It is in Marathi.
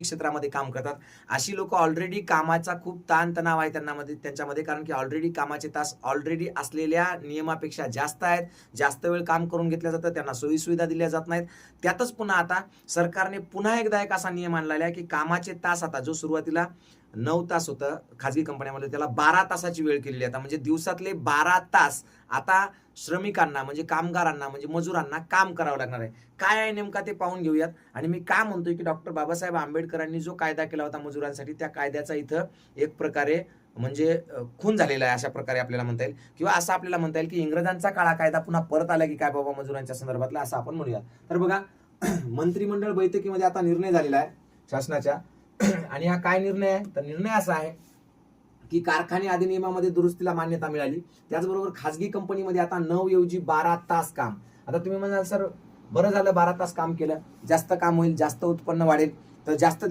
क्षेत्रामध्ये काम करतात. अशी लोक ऑलरेडी कामाचा खूप ताणतणाव आहे त्यांच्यामध्ये, कारण की ऑलरेडी कामाचे तास ऑलरेडी असलेल्या नियमापेक्षा जास्त आहेत. जास्त वेळ काम करून घेतलं जातं, त्यांना सोयी-सुविधा दिल्या जात नाहीत. त्यातच पुन्हा आता सरकारने पुन्हा एकदा एक असा नियम आणलेला आहे, की कामाचे तास आता जो सुरुवातीला 9 तास होतं खाजगी कंपन्यांमध्ये, त्याला 12 तासाची वेळ केलेली आहे. आता म्हणजे दिवसातले 12 तास आता श्रमिकांना म्हणजे कामगारांना म्हणजे मजुरांना काम करावं लागणार आहे. काय आहे नेमका ते पाहून घेऊयात. आणि मी का म्हणतोय, की डॉक्टर बाबासाहेब आंबेडकरांनी जो कायदा केला होता मजुरांसाठी, त्या कायद्याचा इथं एक प्रकारे म्हणजे खून झालेला आहे, अशा प्रकारे आपल्याला म्हणता येईल. किंवा असं आपल्याला म्हणता येईल, की इंग्रजांचा काळा कायदा पुन्हा परत आला की काय बाबा मजुरांच्या संदर्भातला, असं आपण म्हणूया. तर बघा, मंत्रिमंडळ बैठकीमध्ये आता निर्णय झालेला आहे शासनाच्या. आणि हा काय निर्णय आहे? तर निर्णय असा आहे की कारखाने अधिनियमामध्ये दुरुस्तीला मान्यता मिळाली. त्याचबरोबर खाजगी कंपनीमध्ये आता 9 ऐवजी 12 तास काम. आता तुम्ही म्हणाल, सर बरं झालं 12 तास काम केलं, जास्त काम होईल, जास्त उत्पन्न वाढेल, तर जास्त